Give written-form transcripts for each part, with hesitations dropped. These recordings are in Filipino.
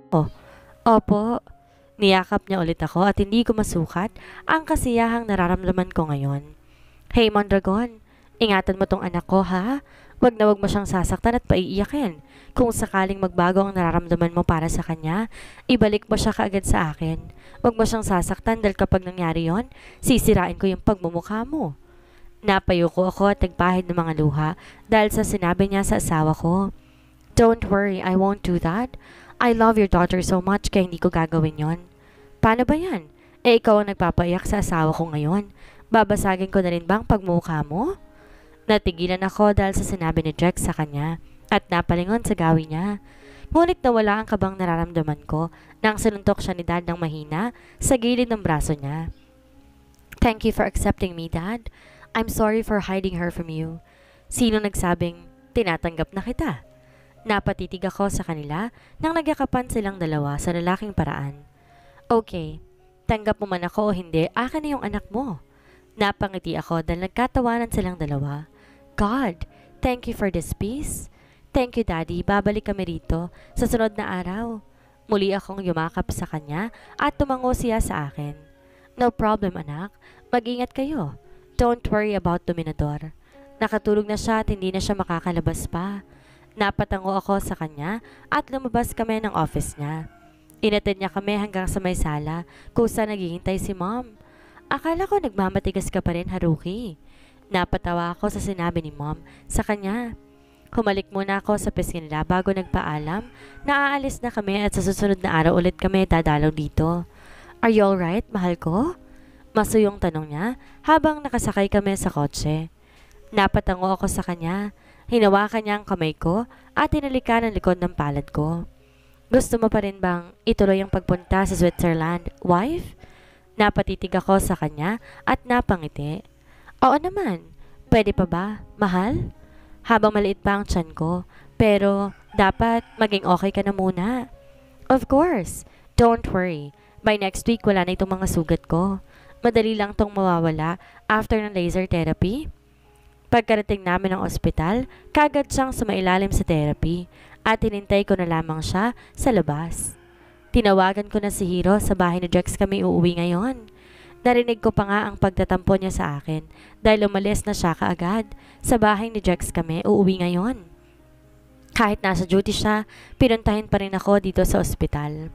Oh, opo. Niyakap niya ulit ako at hindi ko masukat ang kasiyahang nararamdaman ko ngayon. Hey Mondragon, ingatan mo tong anak ko ha. Wag mo siyang sasaktan at paiiyakin. Kung sakaling magbago ang nararamdaman mo para sa kanya, ibalik mo siya kaagad sa akin. Wag mo siyang sasaktan dahil kapag nangyari yon, sisirain ko yung pagmumukha mo. Napayuko ako at nagpahid ng mga luha dahil sa sinabi niya sa asawa ko. Don't worry, I won't do that. I love your daughter so much kaya hindi ko gagawin yon. Paano ba yan? Eh ikaw ang nagpapaiyak sa asawa ko ngayon. Babasagin ko na rin bang pagmukha mo? Natigilan ako dahil sa sinabi ni Jack sa kanya at napalingon sa gawi niya. Ngunit nawala ang kabang nararamdaman ko nang sinuntok siya ni Dad ng mahina sa gilid ng braso niya. Thank you for accepting me, Dad. I'm sorry for hiding her from you. Sino nagsabing tinatanggap na kita? Napatitig ako sa kanila nang nagyakapan silang dalawa sa lalaking paraan. Okay, tanggap mo man ako o hindi, akin na yung anak mo. Napangiti ako dahil nagkatawanan silang dalawa. God, thank you for this peace. Thank you, Daddy. Babalik kami rito sa sunod na araw. Muli akong yumakap sa kanya at tumango siya sa akin. No problem, anak. Mag-ingat kayo. Don't worry about Dominador. Nakatulog na siya at hindi na siya makakalabas pa. Napatango ako sa kanya at lumabas kami ng office niya. Inatid niya kami hanggang sa may sala kung saan naghihintay si Mom. Akala ko nagmamatigas ka pa rin, Haruki. Napatawa ako sa sinabi ni Mom sa kanya. Humalik muna ako sa pisngi nila bago nagpaalam na aalis na kami at sa susunod na araw ulit kami dadalaw dito. Are you alright, mahal ko? Masuyong tanong niya habang nakasakay kami sa kotse. Napatango ako sa kanya. Hinawakan niya ang kamay ko at tinalikan ang likod ng palad ko. Gusto mo pa rin bang ituloy ang pagpunta sa Switzerland, wife? Napatitig ako sa kanya at napangiti. Oo naman. Pwede pa ba, mahal? Habang maliit pa ang tiyan ko, pero dapat maging okay ka na muna. Of course. Don't worry. By next week wala na itong mga sugat ko. Madali lang tong mawawala after ng laser therapy. Pagkarating namin ng ospital, kagad siyang sumailalim sa therapy at hinintay ko na lamang siya sa labas. Tinawagan ko na si Hiro sa bahay ni Jax kami uuwi ngayon. Narinig ko pa nga ang pagtatampo niya sa akin dahil umalis na siya kaagad. Sa bahay ni Jax kami uuwi ngayon. Kahit nasa duty siya, pinuntahin pa rin ako dito sa ospital.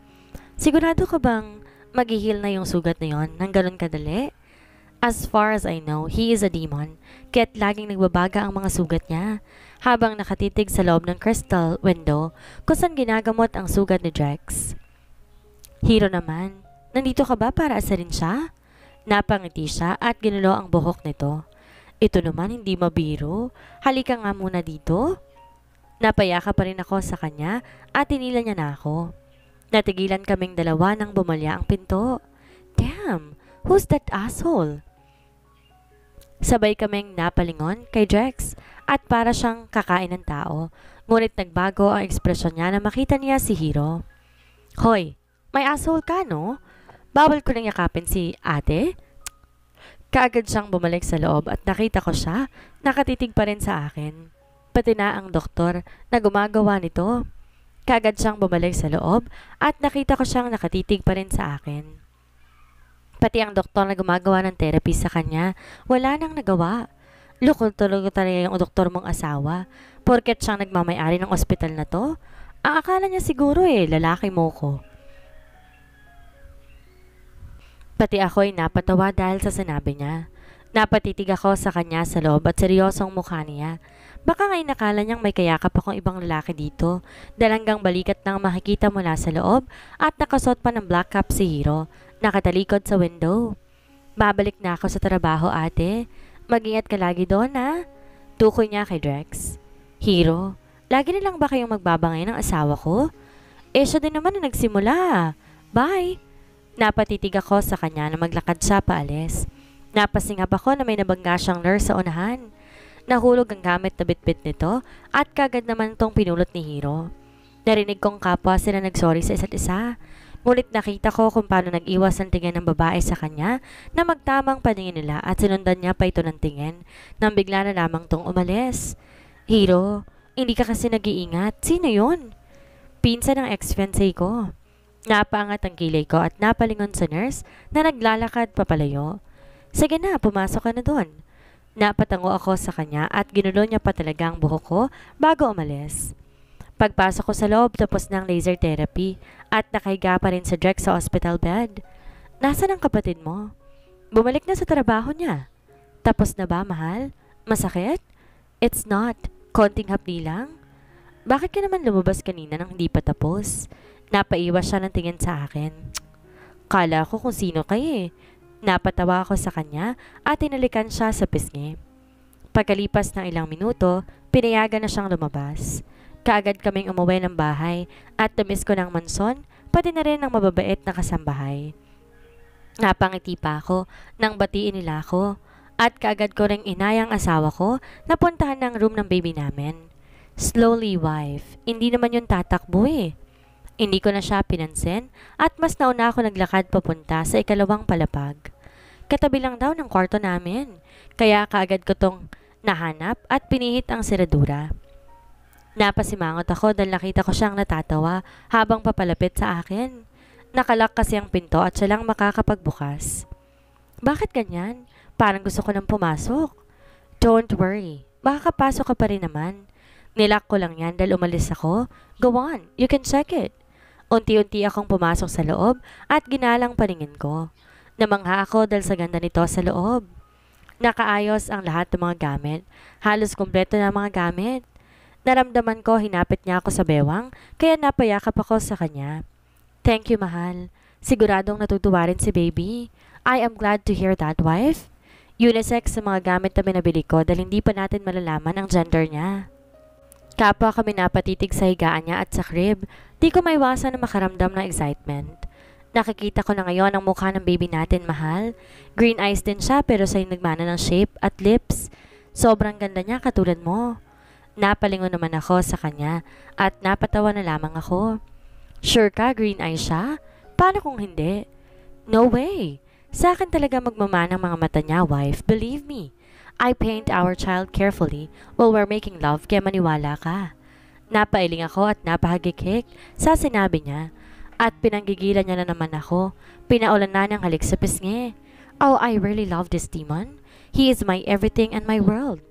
Sigurado ka bang maghihil na yung sugat na yon nang ganun kadali? As far as I know, he is a demon, kaya't laging nagbabaga ang mga sugat niya. Habang nakatitig sa loob ng crystal window kung saan ginagamot ang sugat ni Jax. Hiro naman, nandito ka ba para asarin siya? Napangiti siya at ginulo ang buhok nito. Ito naman hindi mabiro, halika nga muna dito. Napayaka pa rin ako sa kanya at tinila niya na ako. Natigilan kaming dalawa nang bumalya ang pinto. Damn, who's that asshole? Sabay kaming napalingon kay Jax at para siyang kakain ng tao. Ngunit nagbago ang ekspresyon niya na makita niya si Hiro. Hoy, may asshole ka no? Bawal ko nang yakapin si ate? Kaagad siyang bumalik sa loob at nakita ko siya, nakatitig pa rin sa akin. Pati na ang doktor na gumagawa nito. Kaagad siyang bumalik sa loob at nakita ko siyang nakatitig pa rin sa akin. Pati ang doktor na gumagawa ng therapy sa kanya, wala nang nagawa. Lukol talaga talaga yung doktor mong asawa. Porket siyang nagmamayari ng ospital na to, ang akala niya siguro lalaki mo ko. Pati ako'y napatawa dahil sa sinabi niya. Napatitig ako sa kanya sa loob at seryosong mukha niya. Baka nga'y nakala niyang may kayakap akong ibang lalaki dito dahil hanggang balikat nang makikita mula sa loob at nakasuot pa ng black cap si Hiro. Nakatalikod sa window. Babalik na ako sa trabaho, ate. Mag-ingat ka lagi doon, ha? Tukoy niya kay Drex. Hiro, lagi na lang ba kayong magbabangay ng asawa ko? Siya din naman na nagsimula. Bye! Napatitig ako sa kanya na maglakad siya paalis. Napasingap ako na may nabangga siyang nurse sa unahan. Nahulog ang gamit na bitbit nito at kagad naman itong pinulot ni Hiro. Narinig kong kapwa sila nagsorry sa isa't isa. Ngunit nakita ko kung paano nag-iwas ang tingin ng babae sa kanya na magtamang paningin nila at sinundan niya pa ito ng tingin nang bigla na lamang tong umalis. Hiro, hindi ka kasi nag-iingat. Sino yun? Pinsan ng ex-fiancé ko. Napaangat ang kilay ko at napalingon sa nurse na naglalakad papalayo. Sige na, pumasok ka na doon. Napatango ako sa kanya at ginulo niya pa talaga ang buhok ko bago umalis. Pagpasok ko sa loob tapos ng laser therapy at nakahiga pa rin sa Drex sa hospital bed. Nasaan ang kapatid mo? Bumalik na sa trabaho niya. Tapos na ba, mahal? Masakit? It's not. Konting hapdi lang. Bakit ka naman lumabas kanina nang hindi pa tapos? Napaiwas siya ng tingin sa akin. Kala ko kung sino kayo eh. Napatawa ako sa kanya at tinalikan siya sa pisngi. Pagkalipas ng ilang minuto, pinayagan na siyang lumabas. Kaagad kaming umuwi ng bahay at tumis ko ng manson, pati na rin ng mababait na kasambahay. Napangiti pa ako nang batiin nila ako at kaagad ko ring inayang asawa ko na puntahan ng room ng baby namin. Slowly, wife. Hindi naman yun tatakbo eh. Hindi ko na siya pinansin at mas nauna ako naglakad papunta sa ikalawang palapag. Katabi lang daw ng kwarto namin, kaya kaagad ko tong nahanap at pinihit ang seradura. Napasimangot ako dahil nakita ko siyang natatawa habang papalapit sa akin. Nakalak kasi ang pinto at siya lang makakapagbukas. Bakit ganyan? Parang gusto ko nang pumasok. Don't worry, makakapasok ka pa rin naman. Nilak ko lang yan dahil umalis ako. Go on, you can check it. Unti-unti akong pumasok sa loob at ginalang paningin ko. Namangha ako dahil sa ganda nito sa loob. Nakaayos ang lahat ng mga gamit. Halos kumpleto na ang mga gamit. Naramdaman ko hinapit niya ako sa bewang kaya napayakap ako sa kanya. Thank you, mahal. Siguradong natutuwa rin si baby. I am glad to hear that, wife. Unisex sa mga gamit na binabili ko dahil hindi pa natin malalaman ang gender niya. Kapwa kami napatitig sa higaan niya at sa crib, di ko maiwasan na makaramdam ng excitement. Nakikita ko na ngayon ang mukha ng baby natin, mahal. Green eyes din siya pero sa'yo nagmana ng shape at lips. Sobrang ganda niya katulad mo. Napalingon naman ako sa kanya at napatawa na lamang ako. Sure ka, green eyes siya? Paano kung hindi? No way! Sa akin talaga magmamanang mga mata niya, wife. Believe me. I paint our child carefully while we're making love kaya maniwala ka. Napailing ako at napahagikik sa sinabi niya at pinanggigilan niya na naman ako. Pinaulan na niyang halik sa pisngi. Oh, I really love this demon. He is my everything and my world.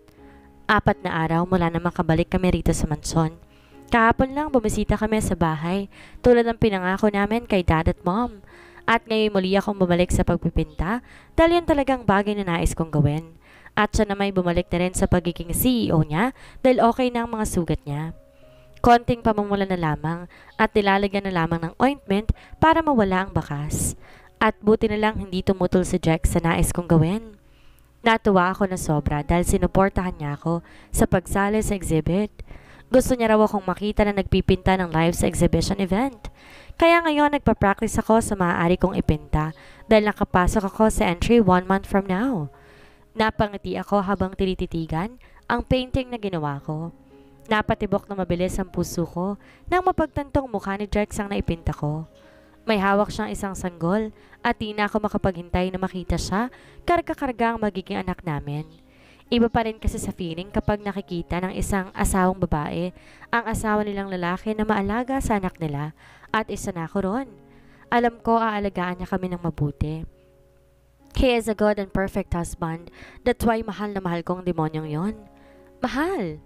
4 na araw mula na makabalik kami rito sa mansion. Kahapon lang bumisita kami sa bahay tulad ng pinangako namin kay dad at mom. At ngayon muli akong bumalik sa pagpipinta dahil yun talagang bagay na nais kong gawin. At siya na may bumalik na rin sa pagiging CEO niya dahil okay na ang mga sugat niya. Konting pamumula na lamang at nilalagyan na lamang ng ointment para mawala ang bakas. At buti na lang hindi tumutol si Jack sa nais kong gawin. Natuwa ako na sobra dahil sinuportahan niya ako sa pagsali sa exhibit. Gusto niya raw akong makita na nagpipinta ng live sa exhibition event. Kaya ngayon nagpa-practice ako sa maaari kong ipinta dahil nakapasok ako sa entry 1 month from now. Napangiti ako habang tinititigan ang painting na ginawa ko. Napatibok na mabilis ang puso ko nang mapagtantong mukha ni Drex ang naipinta ko. May hawak siyang isang sanggol at di na ako makapaghintay na makita siya karga-karga ang magiging anak namin. Iba pa rin kasi sa feeling kapag nakikita ng isang asawang babae ang asawa nilang lalaki na maalaga sa anak nila at isa na ako ron. Alam ko aalagaan niya kami ng mabuti. He is a good and perfect husband. That's why mahal na mahal kong demonyong yon. Mahal!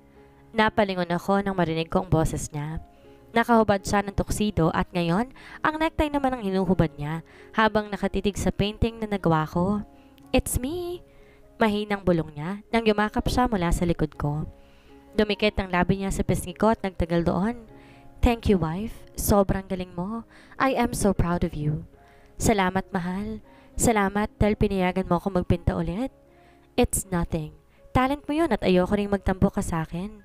Napalingon ako nang marinig ko ang boses niya. Nakahubad siya ng tuxedo at ngayon, ang necktie naman ang hinuhubad niya habang nakatitig sa painting na nagawa ko. It's me! Mahinang bulong niya nang yumakap siya mula sa likod ko. Dumikit ang labi niya sa pisngi ko at nagtagal doon. Thank you, wife. Sobrang galing mo. I am so proud of you. Salamat, mahal. Salamat dahil pinayagan mo ako magpinta ulit. It's nothing. Talent mo yun at ayoko ring magtampo ka sa akin.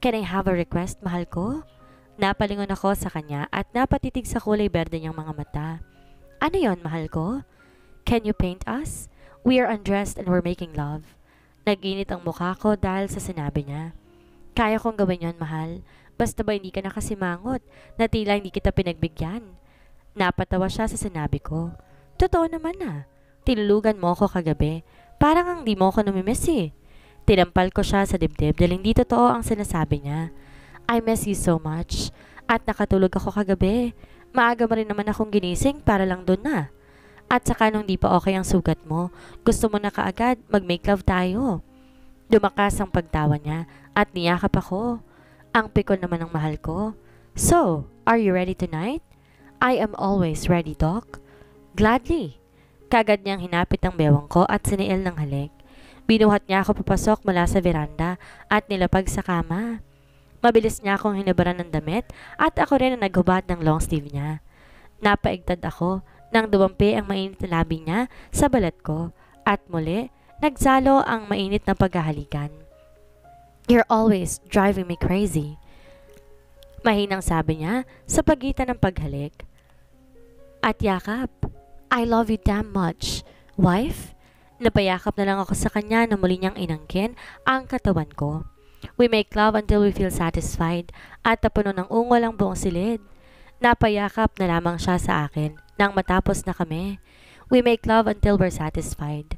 Can I have a request, mahal ko? Napalingon ako sa kanya at napatitig sa kulay berde niyang mga mata. Ano yon, mahal ko? Can you paint us? We are undressed and we're making love. Nag-init ang mukha ko dahil sa sinabi niya. Kaya kong gawin yon, mahal. Basta ba hindi ka nakasimangot na tila hindi kita pinagbigyan? Napatawa siya sa sinabi ko. Totoo naman na. Tinulugan mo ako kagabi. Parang ang di mo ako namimiss eh. Tinampal ko siya sa dibdib dahil hindi totoo ang sinasabi niya. I miss you so much. At nakatulog ako kagabi. Maaga mo rin naman akong ginising para lang doon na. At saka nung di pa okay ang sugat mo, gusto mo na kaagad mag-make love tayo. Dumakas ang pagtawa niya at niyakap ako. Ang pikon naman ng mahal ko. So, are you ready tonight? I am always ready, Doc. Gladly. Kagad niyang hinapit ang bewang ko at siniil ng halik. Binuhat niya ako papasok mula sa veranda at nilapag sa kama. Mabilis niya akong hinabaran ng damit at ako rin ang naghubad ng long sleeve niya. Napaigtad ako nang dumampi ang mainit na labi niya sa balat ko at muli nagsalo ang mainit na paghahalikan. You're always driving me crazy. Mahinang sabi niya sa pagitan ng paghalik. At yakap. I love you damn much, wife. Napayakap na lang ako sa kanya na muli niyang inangkin ang katawan ko. We make love until we feel satisfied at tapuno ng ungol ang buong silid. Napayakap na lamang siya sa akin nang matapos na kami. We make love until we're satisfied.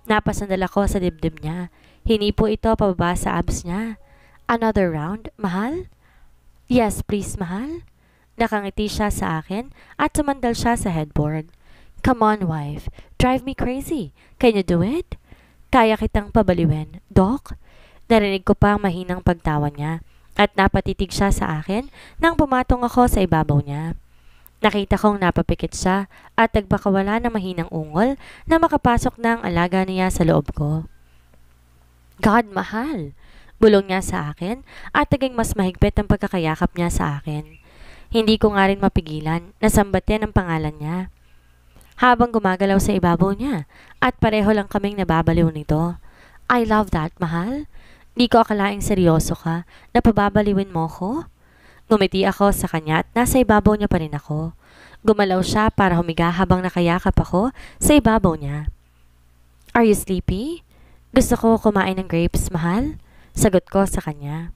Napasandal ako sa dibdib niya. Hinipo ito pababa sa abs niya. Another round, mahal? Yes, please, mahal. Nakangiti siya sa akin at sumandal siya sa headboard. Come on, wife. Drive me crazy. Can you do it? Kaya kitang pabaliwin, Doc? Narinig ko pa ang mahinang pagtawa niya at napatitig siya sa akin nang pumatong ako sa ibabaw niya. Nakita kong napapikit siya at nagbakawala ng mahinang ungol na makapasok na ang alaga niya sa loob ko. God, mahal! Bulong niya sa akin at naging mas mahigpit ang pagkakayakap niya sa akin. Hindi ko nga rin mapigilan na sambatin ang pangalan niya. Habang gumagalaw sa ibabaw niya at pareho lang kaming nababaliw nito. I love that, mahal. Di ko akalaing seryoso ka na pababaliwin mo ko. Ngumiti ako sa kanya at nasa ibabaw niya pa rin ako. Gumalaw siya para humiga habang nakayakap ako sa ibabaw niya. Are you sleepy? Gusto ko kumain ng grapes, mahal? Sagot ko sa kanya.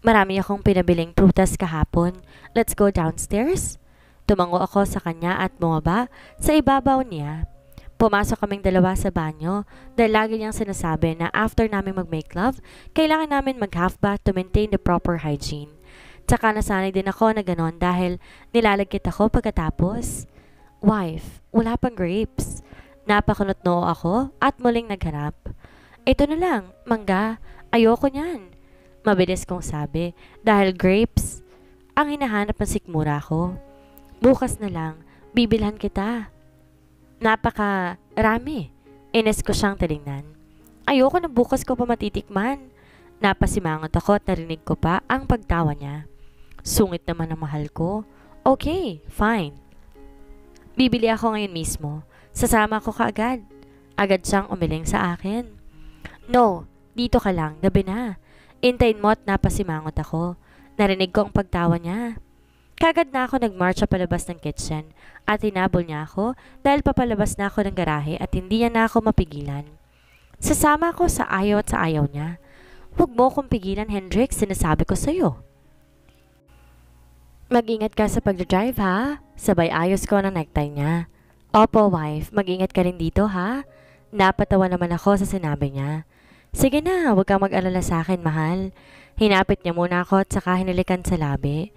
Marami akong pinabiling prutas kahapon. Let's go downstairs? Tumango ako sa kanya at bumaba sa ibabaw niya. Pumasok kaming dalawa sa banyo dahil lagi niyang sinasabi na after namin mag-make love, kailangan namin mag-half bath to maintain the proper hygiene. Tsaka nasanay din ako na ganon dahil nilalagkit ako pagkatapos. Wife, wala pang grapes. Napakunot noo ako at muling naghanap. Ito na lang, mangga, ayoko niyan. Mabilis kong sabi dahil grapes ang hinahanap ng sikmura ko. Bukas na lang, bibilhan kita. Napaka-rami. Ines ko siyang tinignan. Ayoko na bukas ko pa matitikman. Napasimangot ako at narinig ko pa ang pagtawa niya. Sungit naman ang mahal ko. Okay, fine. Bibili ako ngayon mismo. Sasama ko kaagad. Agad siyang umiling sa akin. No, dito ka lang, gabi na. Intayin mo at napasimangot ako. Narinig ko ang pagtawa niya. Kagad na ako nagmarch sa palabas ng kitchen at hinabol niya ako dahil papalabas na ako ng garahe at hindi niya na ako mapigilan. Sasama ako sa ayaw at sa ayaw niya. Huwag mo akong pigilan, Hendrik, sinasabi ko sa'yo. Mag-ingat ka sa pag-drive, ha? Sabay ayos ko ng necktie niya. Opo, wife, mag-ingat ka rin dito, ha? Napatawa naman ako sa sinabi niya. Sige na, huwag kang mag-alala sa akin, mahal. Hinapit niya muna ako at saka hinalikan sa labi.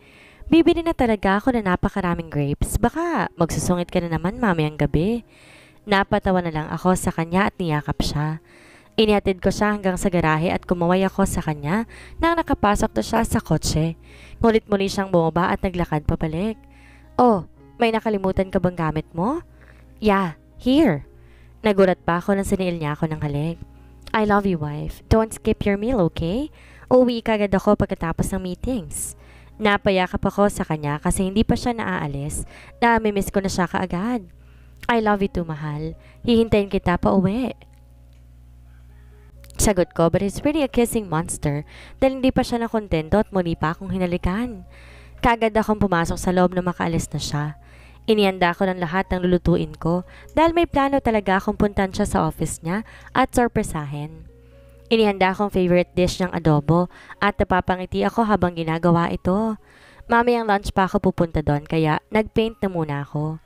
Bibili na talaga ako na napakaraming grapes. Baka magsusungit ka na naman mamayang gabi. Napatawa na lang ako sa kanya at niyakap siya. Inihatid ko siya hanggang sa garahe at kumaway ako sa kanya nang nakapasok na siya sa kotse. Ngulit muli siyang bumaba at naglakad pabalik. Oh, may nakalimutan ka bang gamit mo? Yeah, here. Nagulat pa ako nang siniil niya ako ng halik. I love you, wife. Don't skip your meal, okay? Uuwi kagad ako pagkatapos ng meetings. Napayakap ako sa kanya kasi hindi pa siya naaalis. Namimiss ko na siya kaagad. I love you too, mahal. Hihintayin kita pa uwi. Sagot ko, but he's really a kissing monster dahil hindi pa siya nakontento at muli pa akong hinalikan. Kagad akong pumasok sa loob na makaalis na siya. Inihanda ko ng lahat ng lulutuin ko dahil may plano talaga akong puntan siya sa office niya at sorpresahin. Inihanda akong favorite dish ng adobo at napapangiti ako habang ginagawa ito. Mamayang lunch pa ako pupunta doon kaya nagpaint na muna ako.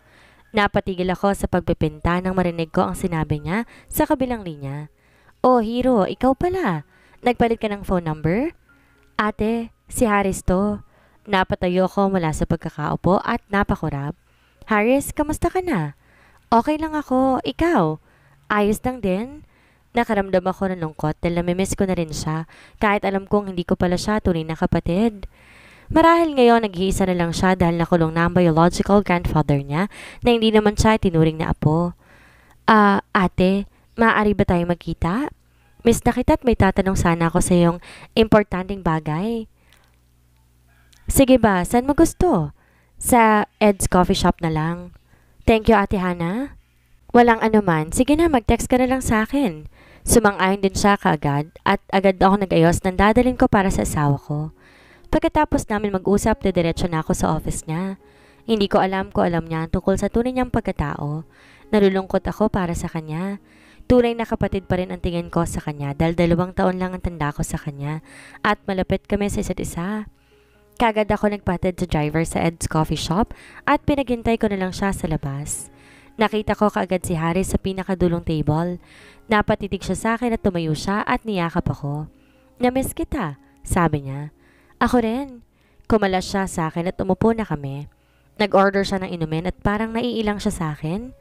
Napatigil ako sa pagpipinta nang marinig ko ang sinabi niya sa kabilang linya. Oh, Hiro, ikaw pala. Nagpalit ka ng phone number? Ate, si Haris to. Napatayo ako mula sa pagkakaupo at napakurap. Haris, kamusta ka na? Okay lang ako. Ikaw? Ayos lang din? Nakaramdam ako ng lungkot dahil namimiss ko na rin siya kahit alam kong hindi ko pala siya tunay na kapatid. Marahil ngayon nag-iisa na lang siya dahil nakulong na ang biological grandfather niya na hindi naman siya tinuring na apo. Ate, maaari ba tayong magkita? Miss na kita at may tatanong sana ako sa iyong importanteng bagay. Sige ba, saan mo gusto? Sa Ed's Coffee Shop na lang. Thank you, Ate Hana. Walang anuman. Sige na, mag-text ka na lang sa akin. Sumang-ayon din siya kaagad at agad ako nag-ayos ng dadalhin ko para sa asawa ko. Pagkatapos namin mag-usap, diretso na ako sa office niya. Hindi ko alam kung alam niya tungkol sa tunay niyang pagkatao. Nalulungkot ako para sa kanya. Tunay na kapatid pa rin ang tingin ko sa kanya dahil 2 taon lang ang tanda ko sa kanya at malapit kami sa isa't isa. Kagad ako nagpatid sa driver sa Ed's Coffee Shop at pinaghintay ko na lang siya sa labas. Nakita ko kaagad si Harry sa pinakadulong table. Napatitig siya sa akin at tumayo siya at niyakap ako. "Namiss kita," sabi niya. "Ako rin." Kumalas siya sa akin at umupo na kami. Nag-order siya ng inumin at parang naiilang siya sa akin.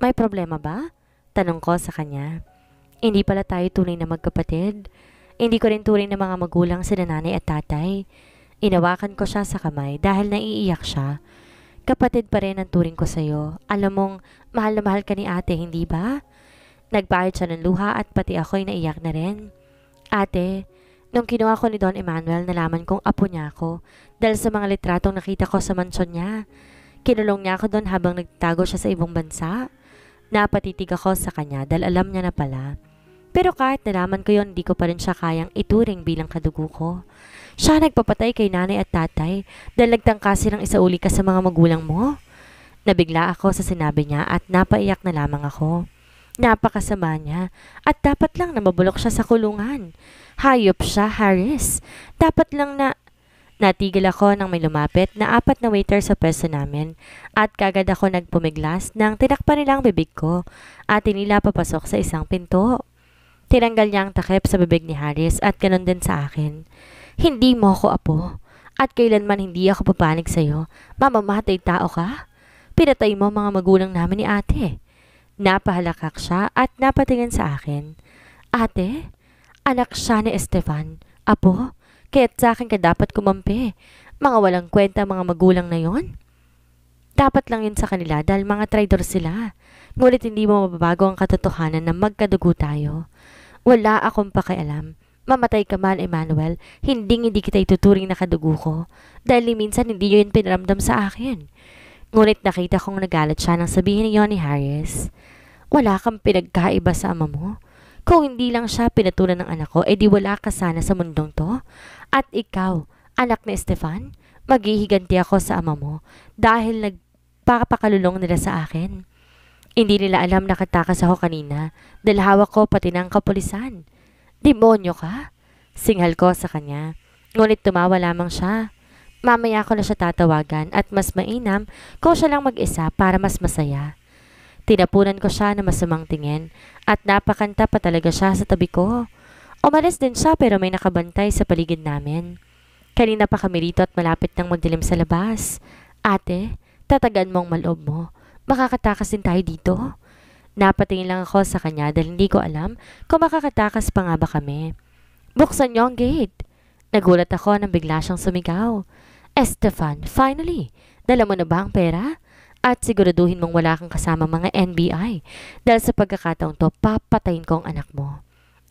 "May problema ba?" Tanong ko sa kanya. Hindi pala tayo tunay na magkapatid. Hindi ko rin tunay na mga magulang sina nanay at tatay. Inawakan ko siya sa kamay dahil naiiyak siya. "Kapatid pa rin ang turing ko sa'yo. Alam mong mahal na mahal ka ni ate, hindi ba?" Nagbayad siya ng luha at pati ako'y naiyak na rin. "Ate, nung kinuha ko ni Don Emmanuel, nalaman kong apo niya ako dahil sa mga litratong nakita ko sa mansyon niya. Kinulong niya ako doon habang nagtago siya sa ibang bansa." Napatitig ako sa kanya dahil alam niya na pala. Pero kahit nalaman ko yon, di ko pa rin siya kayang ituring bilang kadugo ko. Siya nagpapatay kay nanay at tatay dahil nagtangka silang isauli ka sa mga magulang mo. Nabigla ako sa sinabi niya at napaiyak na lamang ako. Napakasama niya at dapat lang na mabulok siya sa kulungan. Hayop siya, Harris. Dapat lang na... Natigil ako nang may lumapit na 4 na waiter sa pwesto namin at kagad ako nagpumiglas nang tinakpan nila ang bibig ko at tinila papasok sa isang pinto. Tinanggal niya ang takip sa bibig ni Harris at ganun din sa akin. "Hindi mo ako apo at kailanman hindi ako papanig sa'yo. Mamamatay tao ka. Pinatay mo mga magulang namin ni ate." Napahalakak siya at napatingin sa akin. "Ate, anak siya ni Estefan. Apo, kaya't sa akin ka dapat kumampi. Mga walang kwenta mga magulang na yon. Dapat lang yun sa kanila dahil mga traidor sila. Ngunit hindi mo mababago ang katotohanan na magkadugo tayo. Wala akong pakialam. Mamatay ka man, Emmanuel, hindi kita ituturing na kadugo ko dahil minsan hindi yun pinaramdam sa akin." Ngunit nakita kong nagalit siya nang sabihin niyo ni Harris. "Wala kang pinagkaiba sa ama mo. Kung hindi lang siya pinatulan ng anak ko, edi wala ka sana sa mundong to. At ikaw, anak ni Estefan, maghihiganti ako sa ama mo dahil nagpapakalulong nila sa akin. Hindi nila alam na katakas ako kanina dahil hawak ko pati ng kapulisan. Demonyo ka?" Singhal ko sa kanya. Ngunit tumawa lamang siya. Mamaya ko na siya tatawagan at mas mainam kung siya lang mag-isa para mas masaya. Tinapunan ko siya na masamang tingin at napakanta pa talaga siya sa tabi ko. Umalis din siya pero may nakabantay sa paligid namin. Kanina pa kami rito at malapit nang magdilim sa labas. "Ate, tatagan mo ang maloob mo. Makakatakas din tayo dito." Napatingin lang ako sa kanya dahil hindi ko alam kung makakatakas pa nga ba kami. "Buksan niyo ang gate." Nagulat ako nang bigla siyang sumigaw. "Estefan, finally! Dala mo na ba ang pera? At siguraduhin mong wala kang kasama mga NBI dahil sa pagkakataong to, papatayin ko ang anak mo."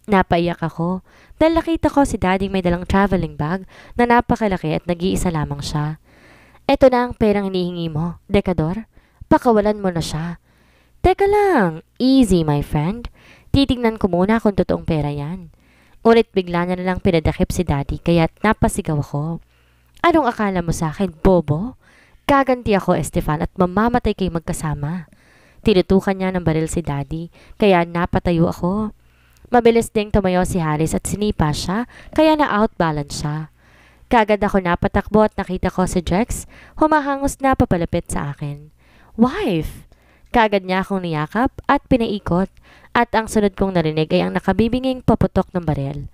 Napaiyak ako dahil nakita ko si Daddy may dalang traveling bag na napakalaki at nag-iisa lamang siya. "Eto na ang perang hinihingi mo, Dekador. Pakawalan mo na siya." "Teka lang, easy my friend. Titignan ko muna kung totoong pera yan." Ngunit bigla niya nalang pinadakip si Daddy kaya't napasigaw ako. "Anong akala mo sa akin, bobo? Gaganti ako, Estefan, at mamamatay kayo magkasama." Tinutukan niya ng baril si Daddy, kaya napatayo ako. Mabilis ding tumayo si Harris at sinipa siya, kaya na-outbalance siya. Kagad ako napatakbo at nakita ko si Jex, humahangos na papalapit sa akin. "Wife!" Kagad niya akong niyakap at pinaikot, at ang sunod kong narinig ay ang nakabibinging paputok ng baril.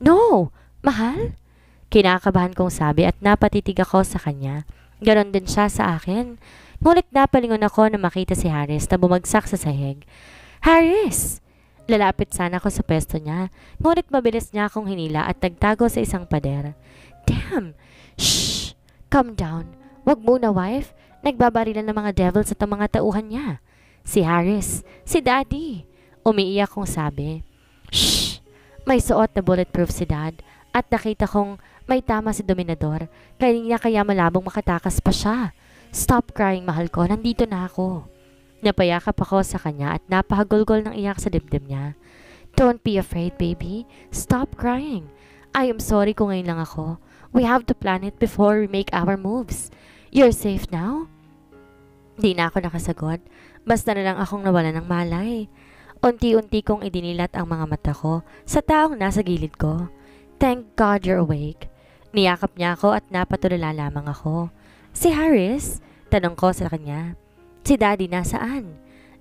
"No! Mahal?" Kinakabahan kong sabi at napatitig ako sa kanya. Ganon din siya sa akin. Ngunit napalingon ako na makita si Harris na bumagsak sa sahig. Harris! Lalapit sana ako sa pwesto niya, ngunit mabilis niya akong hinila at nagtago sa isang pader. Damn! Shh! Calm down. Wag muna, wife. Nagbabarilan ng mga devils at ang mga tauhan niya. Si Harris, si Daddy. Umiiyak kong sabi. Shh! May suot na bulletproof si Dad at nakita kong may tama si Dominador, kaya malabong makatakas pa siya. Stop crying, mahal ko. Nandito na ako. Napayakap ako sa kanya at napahagulgol ng iyak sa dibdib niya. Don't be afraid, baby. Stop crying. I am sorry kung ngayon lang ako. We have to plan it before we make our moves. You're safe now? Di na ako nakasagot. Basta na lang akong nawala ng malay. Unti-unti kong idinilat ang mga mata ko sa taong nasa gilid ko. Thank God you're awake. Niyakap niya ako at napatulala lamang ako. Si Harris? Tanong ko sa kanya. Si Daddy nasaan?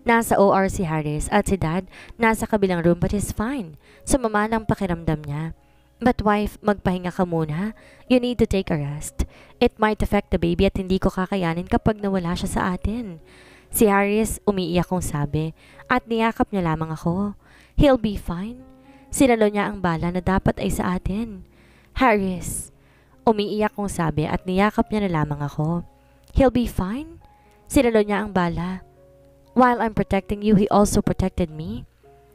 Nasa OR si Harris at si Dad nasa kabilang room but he's fine. Sumama lang pakiramdam niya. But wife, magpahinga ka muna. You need to take a rest. It might affect the baby at hindi ko kakayanin kapag nawala siya sa atin. Si Harris umiiyak kong sabi at niyakap niya lamang ako. He'll be fine. Sinalo niya ang bala na dapat ay sa atin. Harris, umiiyak kong sabi at niyakap niya na lamang ako. He'll be fine? Sinalo niya ang bala. While I'm protecting you, he also protected me.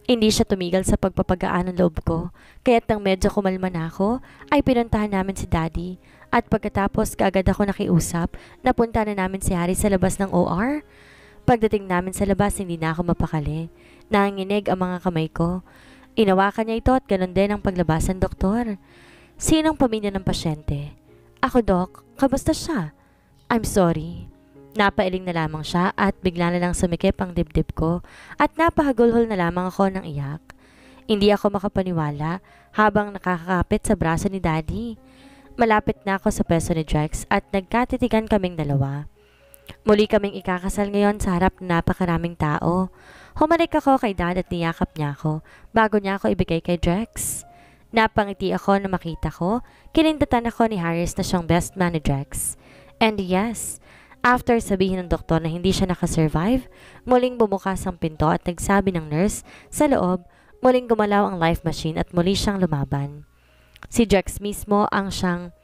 Hindi siya tumigil sa pagpapagaan ng loob ko, kaya't nang medyo kumalma na ako, ay pinuntahan namin si Daddy. At pagkatapos kaagad ako nakiusap, napunta na namin si Harry sa labas ng OR. Pagdating namin sa labas, hindi na ako mapakali. Nanginginig ang mga kamay ko. Inawakan niya ito at ganun din ang paglabas ng doktor. Sinong pamilya ng pasyente? Ako, Doc. Kamusta siya? I'm sorry. Napailing na lamang siya at bigla na lang sumikip ang dibdib ko at napahagulhol na lamang ako ng iyak. Hindi ako makapaniwala habang nakakakapit sa braso ni Daddy. Malapit na ako sa peso ni Drex at nagkatitigan kaming dalawa. Muli kaming ikakasal ngayon sa harap ng napakaraming tao. Humalik ako kay Dad at niyakap niya ako bago niya ako ibigay kay Drex. Napangiti ako na makita ko, kinindatan ako ni Harris na siyang best man ni Drex. And yes, after sabihin ng doktor na hindi siya nakasurvive, muling bumukas ang pinto at nagsabi ng nurse sa loob, muling gumalaw ang life machine at muli siyang lumaban. Si Drex mismo ang siyang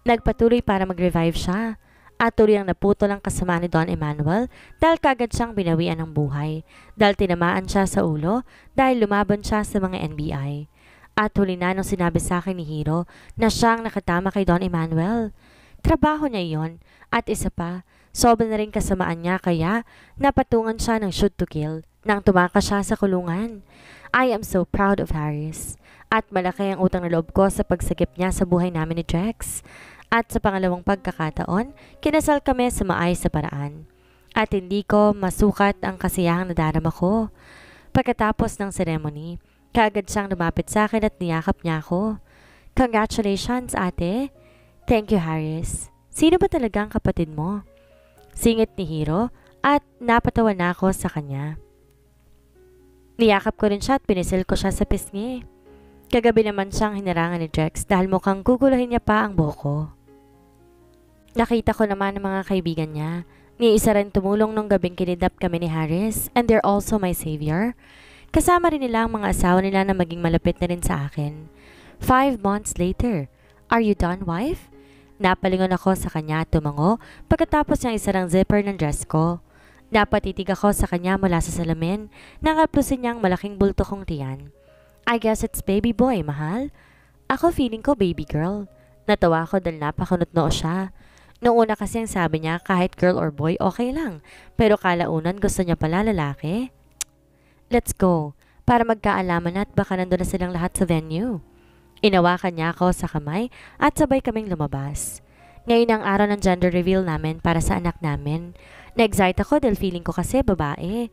nagpatuloy para mag-revive siya at tuloy ang naputol ang kasama ni Don Emmanuel dahil kagad siyang binawian ng buhay dahil tinamaan siya sa ulo dahil lumaban siya sa mga NBI. At huli na nung sinabi sa akin ni Hiro na siyang nakatama kay Don Emmanuel. Trabaho niya iyon at isa pa, sobra na rin kasamaan niya kaya napatungan siya ng shoot to kill nang tumakas siya sa kulungan. I am so proud of Harris. At malaki ang utang na loob ko sa pagsagip niya sa buhay namin ni Drex. At sa pangalawang pagkakataon, kinasal kami sa maayos na paraan. At hindi ko masukat ang kasiyahang nadarama ko. Pagkatapos ng ceremony, kaagad siyang lumapit sa akin at niyakap niya ako. Congratulations, ate. Thank you, Harris. Sino ba talaga ang kapatid mo? Singit ni Hiro at napatawa na ako sa kanya. Niyakap ko rin siya at pinisil ko siya sa pisngi. Kagabi naman siyang hinarangan ni Drex dahil mukhang gugulahin niya pa ang buhok. Nakita ko naman ang mga kaibigan niya. Ni isa rin tumulong nung gabing kinidnap kami ni Harris and they're also my savior. Kasama rin nila ang mga asawa nila na maging malapit na rin sa akin. 5 months later. Are you done, wife? Napalingon ako sa kanya at tumango pagkatapos niyang isarang zipper ng dress ko. Napatitig ako sa kanya mula sa salamin nang aplusin niyang malaking bulto kong tiyan. I guess it's baby boy, mahal. Ako feeling ko baby girl. Natawa ako dahil napakunot-noo siya. Noong una kasi ang sabi niya kahit girl or boy okay lang, pero kalaunan gusto niya pala lalaki. Let's go, para magkaalaman at baka nandun na silang lahat sa venue. Inawakan niya ako sa kamay at sabay kaming lumabas. Ngayon ang araw ng gender reveal namin para sa anak namin. Na-excite ako dahil feeling ko kasi babae.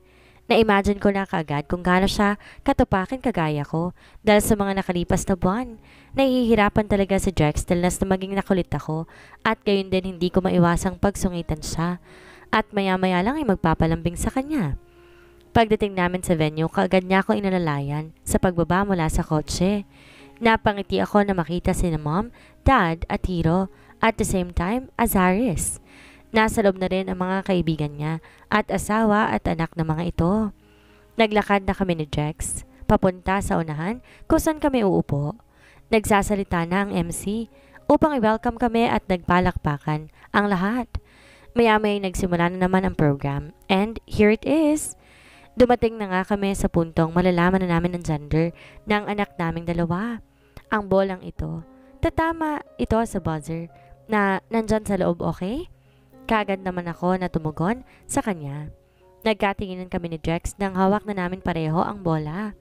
Na-imagine ko na kaagad kung gaano siya katupakin kagaya ko dahil sa mga nakalipas na buwan. Nahihirapan talaga si Drex dahil nas na maging nakulit ako at gayon din hindi ko maiwasang pagsungitan siya. At maya-maya lang ay magpapalambing sa kanya. Pagdating namin sa venue, kaagad niya ako inalalayan sa pagbaba mula sa kotse. Napangiti ako na makita sina Mom, Dad at Hiro at the same time Azaris. Nasa loob na rin ang mga kaibigan niya at asawa at anak ng mga ito. Naglakad na kami ni Jex, papunta sa unahan kung saan kami uupo. Nagsasalita na ang MC upang i-welcome kami at nagpalakpakan ang lahat. Maya-maya nagsimula na naman ang program and here it is. Dumating na nga kami sa puntong malalaman na namin ang gender ng anak naming dalawa. Ang bolang ito, tatama ito sa buzzer na nandyan sa loob, okay? Kagad naman ako na tumugon sa kanya. Nagkatinginan kami ni Jex nang hawak na namin pareho ang bola.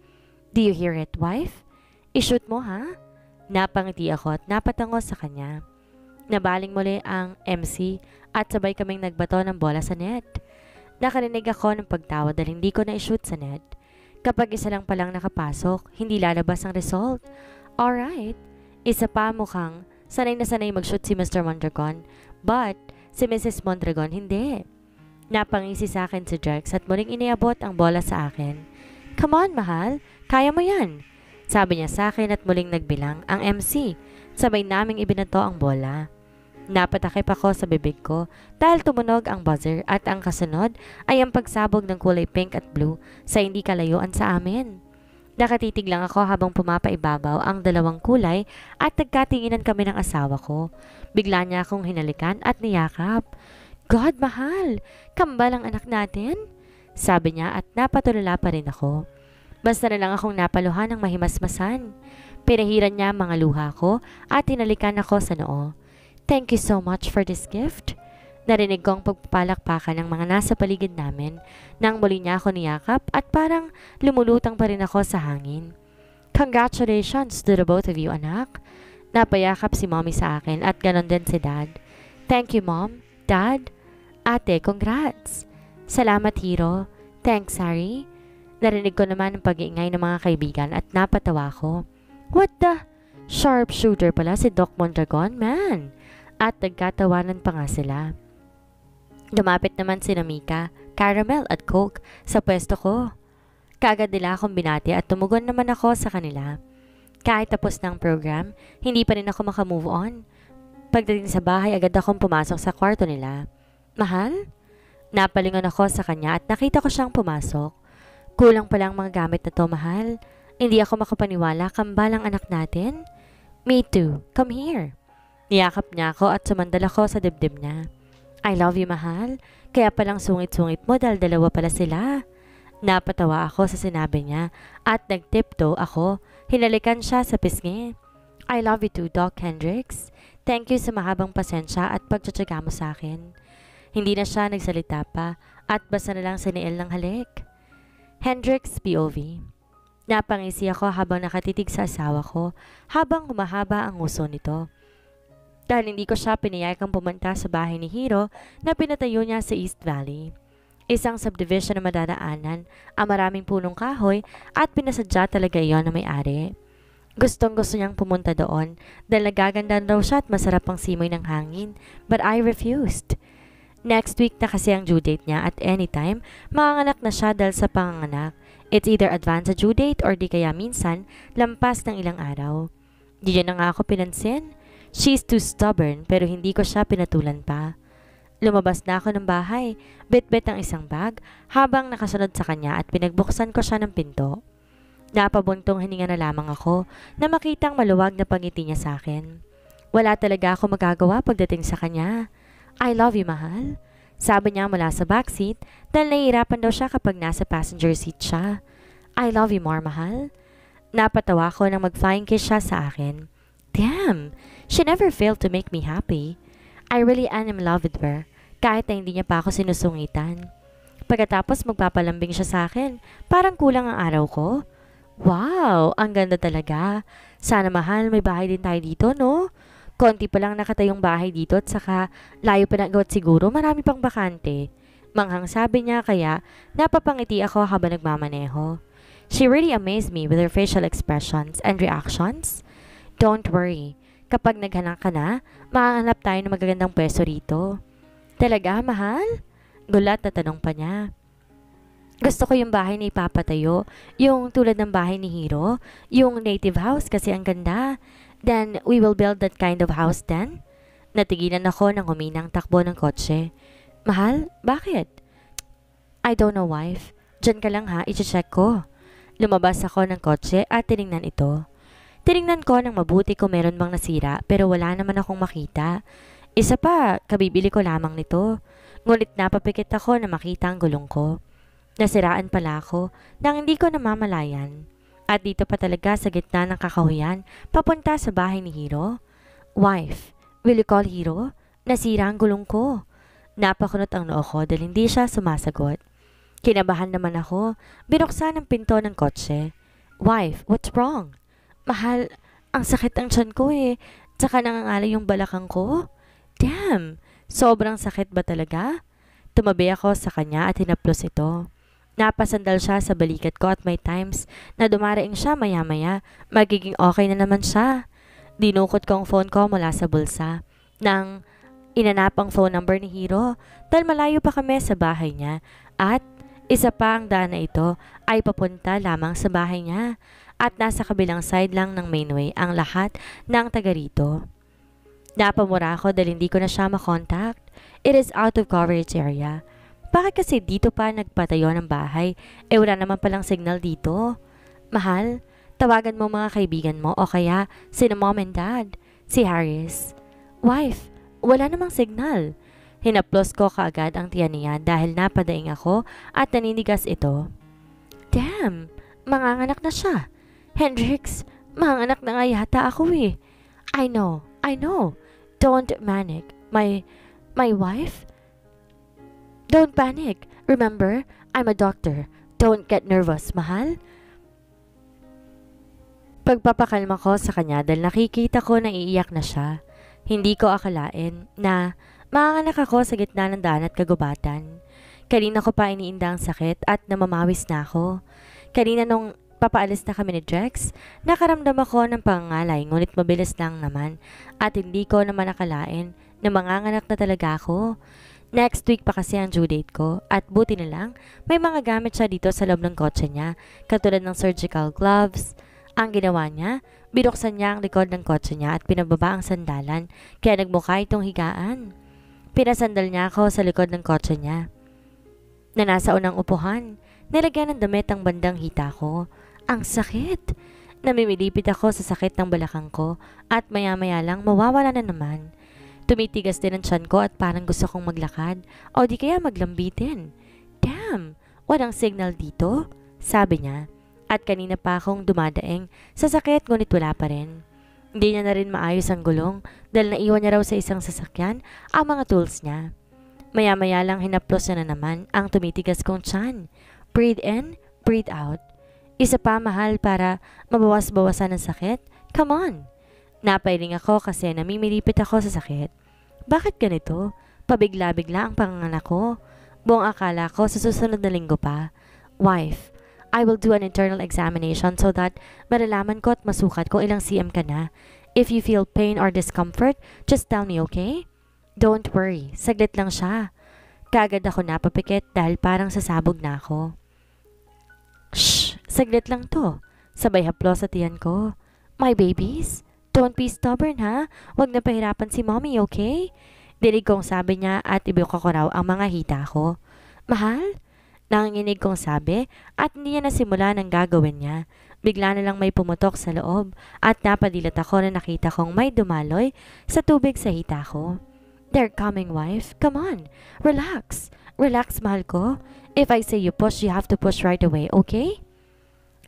Do you hear it, wife? I-shoot mo, ha? Napangiti ako at napatango sa kanya. Nabaling muli ang MC at sabay kaming nagbato ng bola sa net. Nakarinig ako ng pagtawa dahil hindi ko na i-shoot sa net. Kapag isa lang palang nakapasok, hindi lalabas ang result. Alright, isa pa mukhang sanay na sanay mag-shoot si Mr. Mondragon, but si Mrs. Mondragon hindi. Napangisi sa akin si Jex at muling iniabot ang bola sa akin. Come on, mahal, kaya mo yan. Sabi niya sa akin at muling nagbilang ang MC. Sabay naming ibinato ang bola. Napatakip ako sa bibig ko dahil tumunog ang buzzer at ang kasunod ay ang pagsabog ng kulay pink at blue sa hindi kalayuan sa amin. Nakatitig lang ako habang pumapaibabaw ang dalawang kulay at nagkatinginan kami ng asawa ko. Bigla niya akong hinalikan at niyakap. God, mahal! Kambal ang anak natin? Sabi niya at napatulala pa rin ako. Basta na lang akong napaluhan ng mahimasmasan. Pinahiran niya ang mga luha ko at hinalikan ako sa noo. Thank you so much for this gift. Narinig kong pagpapalakpakan ng mga nasa paligid namin nang muli niya ako niyakap at parang lumulutang pa rin ako sa hangin. Congratulations to the both of you, anak. Napayakap si mommy sa akin at ganon din si dad. Thank you, mom, dad, ate, congrats. Salamat, Hiro. Thanks, Harry. Narinig ko naman ang pag-iingay ng mga kaibigan at napatawa ko. What the? Sharpshooter pala si Doc Mondragon, man. At nagkatawanan pa nga sila. Lumapit naman si Mika, Caramel at Coke sa pwesto ko. Kaagad nila akong binati at tumugon naman ako sa kanila. Kahit tapos ng program, hindi pa rin ako makamove on. Pagdating sa bahay, agad akong pumasok sa kwarto nila. Mahal? Napalingon ako sa kanya at nakita ko siyang pumasok. Kulang palang mga gamit na to, mahal. Hindi ako makapaniwala, kambal ang anak natin. Me too. Come here. Niyakap niya ako at sumandal ako sa dibdib niya. I love you, mahal. Kaya palang sungit-sungit mo dahil dalawa pala sila. Napatawa ako sa sinabi niya at nagtiptoe ako. Hinalikan siya sa pisngi. I love you too, Doc Hendricks. Thank you sa mahabang pasensya at pagtsatsaga mo sa akin. Hindi na siya nagsalita pa at basta na lang siniil ng halik. Hendricks POV. Napangisi ako habang nakatitig sa asawa ko habang humahaba ang uso nito. Dahil hindi ko siya pinayakang pumunta sa bahay ni Hiro na pinatayo niya sa East Valley. Isang subdivision na madadaanan ang maraming punong kahoy at pinasadya talaga iyon na may-ari. Gustong-gusto niyang pumunta doon dahil nagaganda daw siya at masarap ang simoy ng hangin, but I refused. Next week na kasi ang due date niya at anytime, makanganak na siya dahil sa panganganak. It's either advance sa due date or di kaya minsan lampas ng ilang araw. Di niya na nga ako pinansin. She's too stubborn pero hindi ko siya pinatulan pa. Lumabas na ako ng bahay, bit-bit ang isang bag habang nakasunod sa kanya at pinagbuksan ko siya ng pinto. Napabuntong hininga na lamang ako na makitang maluwag na pangiti niya sa akin. Wala talaga ako magagawa pagdating sa kanya. I love you, mahal. Sabi niya mula sa backseat dahil nahihirapan daw siya kapag nasa passenger seat siya. I love you more, mahal. Napatawa ko nang mag-flying kiss siya sa akin. Damn, she never failed to make me happy. I really am in love with her, kahit na hindi niya pa ako sinusungitan. Pagkatapos magpapalambing siya sa akin, parang kulang ang araw ko. Wow, ang ganda talaga. Sana mahal, may bahay din tayo dito, no? Konti pa lang nakatayong bahay dito at saka layo pa na agad siguro, marami pang bakante. Manghang sabi niya kaya napapangiti ako habang nagmamaneho. She really amazed me with her facial expressions and reactions. Don't worry, kapag naghanap ka na, makahanap tayo ng magagandang pwesto rito. Talaga, mahal? Gulat na tanong pa niya. Gusto ko yung bahay na ipapatayo, yung tulad ng bahay ni Hiro, yung native house kasi ang ganda. Then, we will build that kind of house then. Natigilan ako nang huminang takbo ng kotse. Mahal, bakit? I don't know, wife. Diyan ka lang ha, i-check ko. Lumabas ako ng kotse at tiningnan ito. Tiningnan ko ng mabuti kung meron bang nasira pero wala naman akong makita. Isa pa, kabibili ko lamang nito. Ngunit napapikit ako na makita ang gulong ko. Nasiraan pala ako nang hindi ko namamalayan. At dito pa talaga sa gitna ng kakahuyan, papunta sa bahay ni Hiro. Wife, will you call Hiro? Nasira ang gulong ko. Napakunot ang noo ko dahil hindi siya sumasagot. Kinabahan naman ako, binuksan ang pinto ng kotse. Wife, what's wrong? Mahal, ang sakit ang tiyan ko eh. Tsaka nangangalay yung balakang ko. Damn, sobrang sakit ba talaga? Tumabi ako sa kanya at hinaplos ito. Napasandal siya sa balikat ko at may times na dumaraing siya maya-maya, magiging okay na naman siya. Dinukot ko ang phone ko mula sa bulsa. Nang inanap ang phone number ni Hiro dahil malayo pa kami sa bahay niya at isa pa ang daan na ito ay papunta lamang sa bahay niya at nasa kabilang side lang ng mainway ang lahat ng taga rito. Napamura ako dahil hindi ko na siya makontakt. It is out of coverage area. Bakit kasi dito pa nagpatayo ng bahay? Wala naman palang signal dito. Mahal, tawagan mo mga kaibigan mo o kaya sina mom and dad. Si Harris. Wife, wala namang signal. Hinaplos ko kaagad ang tiyan niya dahil napadaing ako at naninigas ito. Damn, manganganak na siya. Hendrix, manganganak na nga yata ako eh. I know. Don't panic. My wife? Don't panic. Remember, I'm a doctor. Don't get nervous, mahal. Pagpapakalma ko sa kanya dahil nakikita ko na iiyak na siya. Hindi ko akalain na manganganak ako sa gitna ng daan at kagubatan. Kanina ko pa iniinda ang sakit at namamawis na ako. Kanina nung papaalis na kami ni Drex, nakaramdam ako ng pangangalay ngunit mabilis lang naman at hindi ko naman nakalain na manganganak na talaga ako. Next week pa kasi ang due date ko at buti na lang may mga gamit siya dito sa loob ng kotse niya katulad ng surgical gloves. Ang ginawa niya, binuksan niya ang likod ng kotse niya at pinababa ang sandalan kaya nagmukha itong higaan. Pinasandal niya ako sa likod ng kotse niya na nasa unang upuhan. Nilagyan ng damit ang bandang hita ko. Ang sakit! Namimilipit ako sa sakit ng balakang ko at maya-maya lang mawawala na naman. Tumitigas din ang tiyan ko at parang gusto kong maglakad o di kaya maglambitin. Damn! Walang signal dito? Sabi niya. At kanina pa akong dumadaing sa sakit ngunit wala pa rin. Hindi niya na rin maayos ang gulong dahil naiwan niya raw sa isang sasakyan ang mga tools niya. Maya-maya lang hinaplos niya na naman ang tumitigas kong tiyan. Breathe in, breathe out. Isa pa mahal para mabawas-bawasan ng sakit. Come on! Napailing ako kasi namimilipit ako sa sakit. Bakit ganito? Pabigla-bigla ang panganganak ko. Buong akala ko sa susunod na linggo pa. Wife, I will do an internal examination so that malalaman ko at masukat kung ilang cm ka na. If you feel pain or discomfort, just tell me, okay? Don't worry, saglit lang siya. Kagad ako napapikit dahil parang sasabog na ako. Shh, saglit lang to. Sabay haplos sa tiyan ko. My babies, don't be stubborn ha. Huwag na pahirapan si mommy, okay? Dinig kong sabi niya at ibigay ko raw ang mga hita ko. Mahal? Nanginginig kong sabi at hindi niya nasimula ng gagawin niya. Bigla na lang may pumutok sa loob at napadilat ako na nakita kong may dumaloy sa tubig sa hita ko. They're coming, wife. Come on. Relax. Relax, mahal ko. If I say you push, you have to push right away, okay?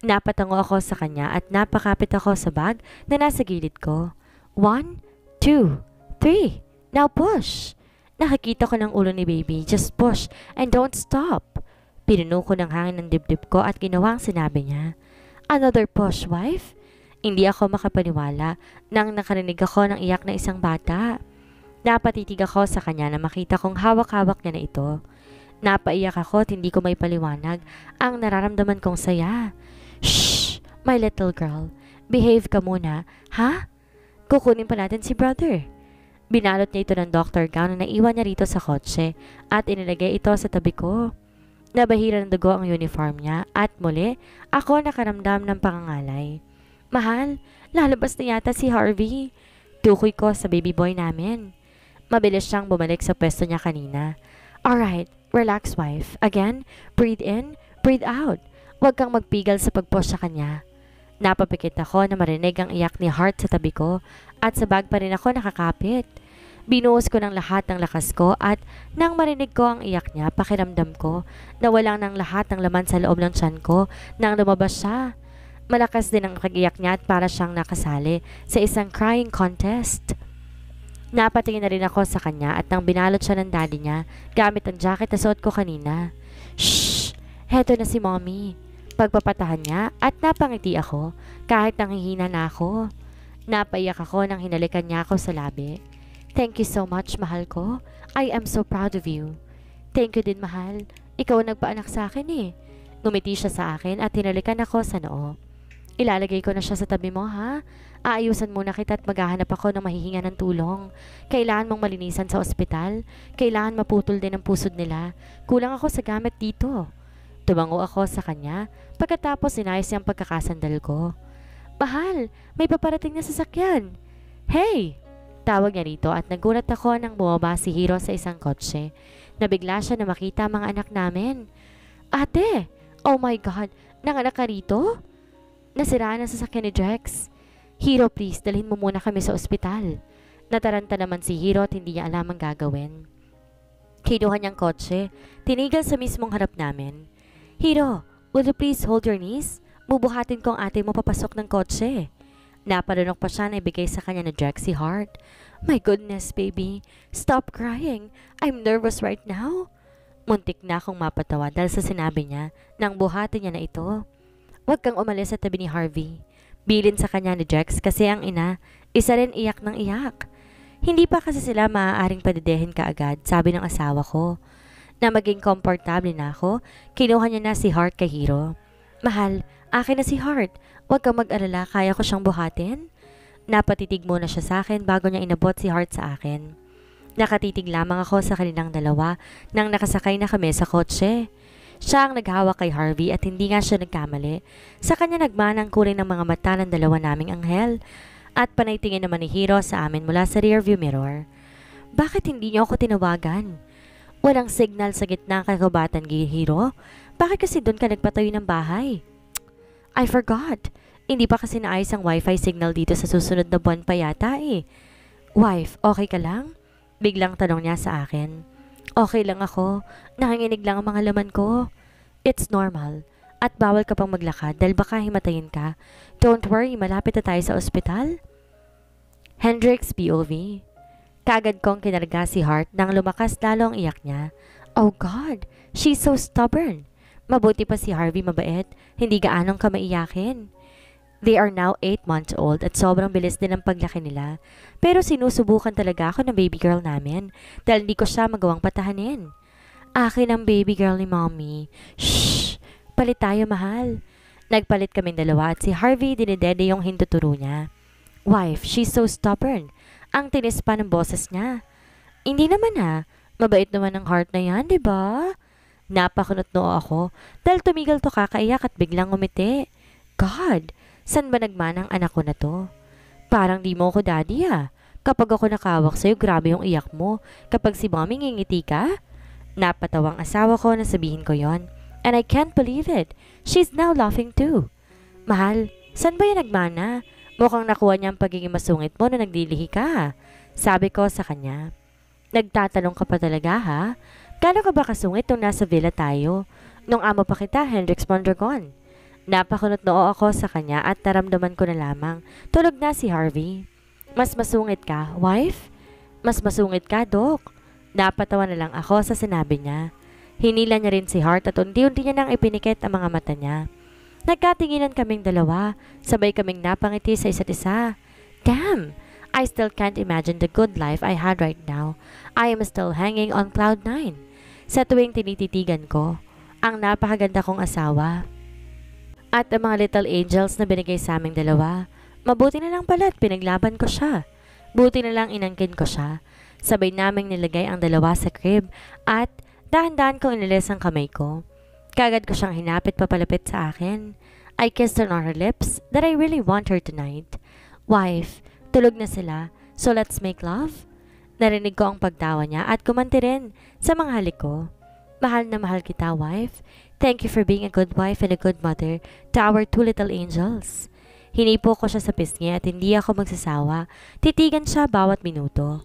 Napatango ako sa kanya at napakapit ako sa bag na nasa gilid ko. 1, 2, 3. Now push. Nakikita ko ng ulo ni baby. Just push and don't stop. Pinuno ko ng hangin ng dibdib ko at ginawa ang sinabi niya. Another push, wife? Hindi ako makapaniwala nang nakarinig ako ng iyak na isang bata. Napatitig ako sa kanya na makita kong hawak-hawak niya na ito. Napaiyak ako at hindi ko may paliwanag ang nararamdaman kong saya. Shh! My little girl. Behave ka muna, ha? Kukunin pa natin si brother. Binalot niya ito ng doctor gown na naiwan niya rito sa kotse at inilagay ito sa tabi ko. Nabahira ng dugo ang uniform niya at muli ako nakaramdam ng pangangalay. Mahal, lalabas na yata si Harvey. Tukoy ko sa baby boy namin. Mabilis siyang bumalik sa pwesto niya kanina. Alright, relax wife. Again, breathe in, breathe out. Huwag kang magpigil sa pag-push sa kanya. Napapikit ako na marinig ang iyak ni Hart sa tabi ko at sa bag pa rin ako nakakapit. Binuhos ko ng lahat ng lakas ko at nang marinig ko ang iyak niya, pakiramdam ko na walang ng lahat ng laman sa loob ng tiyan ko nang lumabas siya. Malakas din ang pag-iyak niya at para siyang nakasali sa isang crying contest. Napatingin na rin ako sa kanya at nang binalot siya ng daddy niya gamit ang jacket na suot ko kanina. Shh! Heto na si mommy. Pagpapatahan niya at napangiti ako kahit nanghihina na ako. Napaiyak ako nang hinalikan niya ako sa labi. Thank you so much, mahal ko. I am so proud of you. Thank you din, mahal. Ikaw ang nagpaanak sa akin eh. Ngumiti siya sa akin at hinalikan ako sa noo. Ilalagay ko na siya sa tabi mo, ha? Aayusan muna kita at maghahanap ako ng mahihinga ng tulong. Kailangan mong malinisan sa ospital. Kailangan maputol din ang pusod nila. Kulang ako sa gamit dito. Tumango ako sa kanya pagkatapos inayos niyang pagkakasandal ko. Mahal, may paparating na sasakyan. Hey! Tawag niya rito at nagulat ako nang bumaba si Hiro sa isang kotse. Nabigla siya na makita mga anak namin. Ate! Oh my God! Nanganak ka rito? Nasiraan ang sasakyan ni Drex. Hiro, please, dalhin mo muna kami sa ospital. Nataranta naman si Hiro at hindi niya alam ang gagawin. Kinuha niyang kotse, tinigil sa mismong harap namin. Hiro, will you please hold your knees? Bubuhatin ko ang ate mo papasok ng kotse. Naparunok pa siya na ibigay sa kanya na Drexy Hart. My goodness, baby. Stop crying. I'm nervous right now. Muntik na akong mapatawa dahil sa sinabi niya nang buhatin niya na ito. Huwag kang umalis sa tabi ni Harvey. Bilin sa kanya ni Drex kasi ang ina, isa rin iyak ng iyak. Hindi pa kasi sila maaaring padidehin kaagad, sabi ng asawa ko. Na maging komportable na ako, kinuha niya na si Hart kay Hiro. Mahal, akin na si Hart. Huwag kang mag-alala, kaya ko siyang buhatin. Napatitig muna siya sa akin bago niya inabot si Hart sa akin. Nakatitig lamang ako sa kanilang dalawa nang nakasakay na kami sa kotse. Siya ang naghawak kay Harvey at hindi nga siya nagkamali. Sa kanya nagmanang kuring ng mga mata ng dalawa naming anghel. At panaytingin naman ni Hiro sa amin mula sa rearview mirror. Bakit hindi niyo ako tinawagan? Walang signal sa gitna ng kagubatan, Hiro. Bakit kasi doon ka nagpatayo ng bahay? I forgot. Hindi pa kasi naayos ang wifi signal dito sa susunod na buwan pa yata eh. Wife, okay ka lang? Biglang tanong niya sa akin. Okay lang ako. Nakanginig lang ang mga laman ko. It's normal. At bawal ka pang maglakad dahil baka himatayin ka. Don't worry, malapit na tayo sa ospital. Hendrix POV. Kaagad kong kinarga si Hart nang lumakas lalo ang iyak niya. Oh God, she's so stubborn. Mabuti pa si Harvey mabait, hindi gaanong ka maiyakin. They are now 8 months old at sobrang bilis din ang paglaki nila. Pero sinusubukan talaga ako ng baby girl namin dahil hindi ko siya magawang patahanin. Akin ang baby girl ni mommy. Shh! Palit tayo, mahal. Nagpalit kaming dalawa at si Harvey dinidede yung hintuturo niya. Wife, she's so stubborn. Ang tinis pa ng boses niya. Hindi naman ha. Mabait naman ang Hart na yan, di ba? Napakunot noo ako dahil tumigil to kakaiyak at biglang ngumiti. God, saan ba nagmanang anak ko na to? Parang di mo ako daddy ah. Kapag ako nakawak sa'yo, grabe yung iyak mo. Kapag si mommy ngingiti ka? Napatawang asawa ko na sabihin ko yon. And I can't believe it. She's now laughing too. Mahal, saan ba yan nagmana? Mukhang nakuha niya ang pagiging masungit mo na nagdilihi ka. Sabi ko sa kanya. Nagtatanong ka pa talaga ha? Gano'n ka ba kasungit nung nasa villa tayo? Nung amo pa kita, Hendrix Mondragon. Napakunot noo ako sa kanya at naramdaman ko na lamang. Tulog na si Harvey. Mas masungit ka, wife? Mas masungit ka, Dok. Napatawa na lang ako sa sinabi niya. Hinila niya rin si Hart at unti-unti niya nang ipinikit ang mga mata niya. Nagkatinginan kaming dalawa, sabay kaming napangiti sa isa't isa. Damn! I still can't imagine the good life I had right now. I am still hanging on cloud 9. Sa tuwing tinititigan ko, ang napakaganda kong asawa. At ang mga little angels na binigay sa aming dalawa, mabuti na lang pala at pinaglaban ko siya. Buti na lang inangkin ko siya. Sabay naming nilagay ang dalawa sa crib at dahan-dahan kong inilis ang kamay ko. Kagad ko siyang hinapit papalapit sa akin. I kissed her on her lips that I really want her tonight. Wife, tulog na sila, so let's make love? Narinig ko ang pagtawa niya at kumanti rin sa mga halik ko. Mahal na mahal kita, wife. Thank you for being a good wife and a good mother to our two little angels. Hinipo ko siya sa pisngi at hindi ako magsasawa. Titigan siya bawat minuto.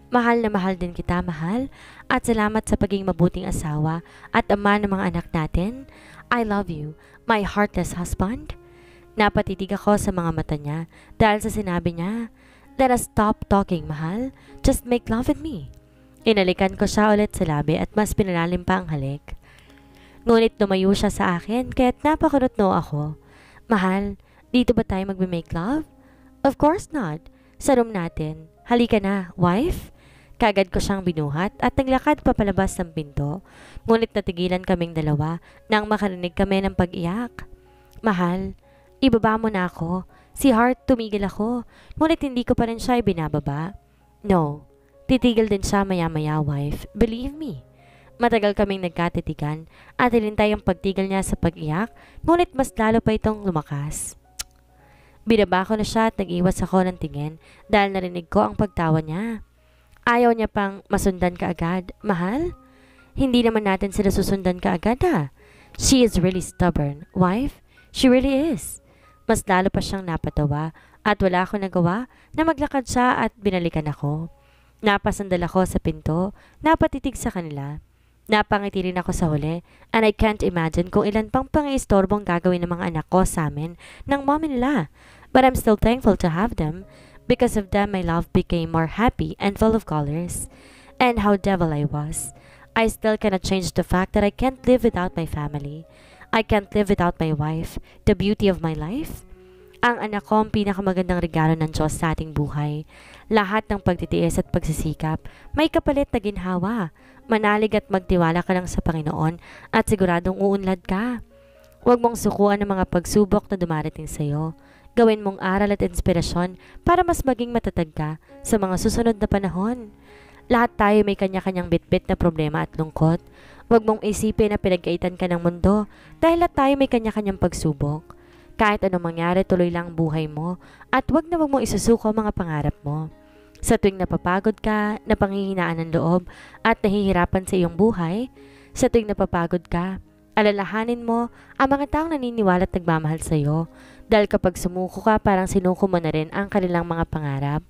Mahal na mahal din kita, mahal. At salamat sa pagiging mabuting asawa at ama ng mga anak natin. I love you, my heartless husband. Napatitig ako sa mga mata niya dahil sa sinabi niya, let us stop talking, mahal. Just make love with me. Inalikan ko siya ulit sa labi at mas pinalalim pa ang halik. Ngunit lumayo siya sa akin kaya't napakunotno ako. Mahal, dito ba tayo magme-make love? Of course not. Sa room natin. Halika na, wife. Kagad ko siyang binuhat at naglakad papalabas ng pinto. Ngunit natigilan kaming dalawa nang makarinig kami ng pag-iyak. Mahal, ibaba mo na ako. Si Hart, tumigil ako. Ngunit hindi ko pa rin siya ibinababa. No, titigil din siya maya-maya, wife. Believe me. Matagal kaming nagkatitigan at hinintay ang pagtigil niya sa pag-iyak, ngunit mas lalo pa itong lumakas. Binaba ko na siya at nag-iwas ako ng tingin dahil narinig ko ang pagtawa niya. Ayaw niya pang masundan ka agad. Mahal? Hindi naman natin sila susundan ka agad ha. She is really stubborn, wife. She really is. Mas lalo pa siyang napatawa at wala akong nagawa na maglakad siya at binalikan ako. Napasandal ako sa pinto, napatitig sa kanila. Napangiti rin ako sa huli and I can't imagine kung ilan pang pang-iistorbong gagawin ng mga anak ko sa amin ng mommy nila. But I'm still thankful to have them. Because of them, my love became more happy and full of colors. And how devil I was. I still cannot change the fact that I can't live without my family. I can't live without my wife, the beauty of my life. Ang anak ko ang pinakamagandang regalo ng Diyos sa ating buhay. Lahat ng pagtitiis at pagsisikap, may kapalit na ginhawa. Manalig at magtiwala ka lang sa Panginoon at siguradong uunlad ka. Huwag mong sukuan ang mga pagsubok na dumarating sa iyo. Gawin mong aral at inspirasyon para mas maging matatag ka sa mga susunod na panahon. Lahat tayo may kanya-kanyang bitbit na problema at lungkot. Huwag mong isipin na pinagkaitan ka ng mundo dahil lahat tayo may kanya-kanyang pagsubok. Kahit anong mangyari, tuloy lang ang buhay mo at huwag na huwag mong isusuko ang mga pangarap mo. Sa tuwing napapagod ka, napanghihinaan ng loob at nahihirapan sa iyong buhay, sa tuwing napapagod ka, alalahanin mo ang mga taong naniniwala at nagmamahal sa iyo dahil kapag sumuko ka, parang sinuko mo na rin ang kanilang mga pangarap.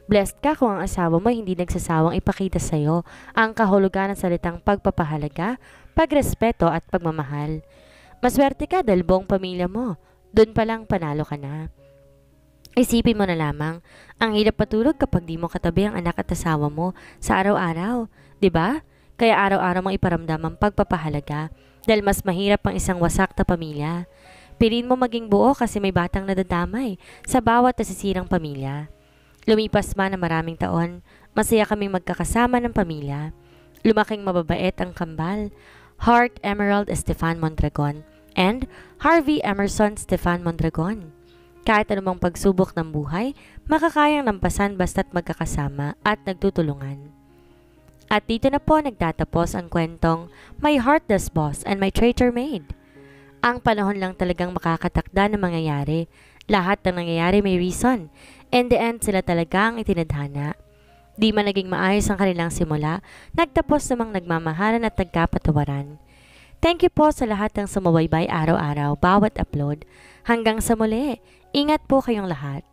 Blessed ka kung ang asawa mo hindi nagsasawang ipakita sa iyo ang kahulugan ng salitang pagpapahalaga, pagrespeto at pagmamahal. Maswerte ka dahil buong pamilya mo. Doon pa lang panalo ka na. Isipin mo na lamang, ang hirap patulog kapag di mo katabi ang anak at asawa mo sa araw-araw. 'Di ba? Kaya araw-araw mong iparamdam ang pagpapahalaga dahil mas mahirap ang isang wasak na pamilya. Piliin mo maging buo kasi may batang nadadamay sa bawat nasisirang pamilya. Lumipas man ang maraming taon, masaya kaming magkakasama ng pamilya. Lumaking mababait ang kambal, Hart Emerald Estefan Mondragon and Harvey Emerson Stefan Mondragon. Kahit anumang pagsubok ng buhay, makakayang lampasan basta't magkakasama at nagtutulungan. At dito na po nagtatapos ang kwentong My Heartless Boss and My Traitor Maid. Ang panahon lang talagang makakatakda ng mangyayari. Lahat ng nangyayari may reason. In the end, sila talaga ang itinadhana. Di man naging maayos ang kanilang simula, nagtapos namang nagmamahalan at nagkapatawaran. Thank you po sa lahat ng sumubaybay araw-araw, bawat upload. Hanggang sa muli, ingat po kayong lahat.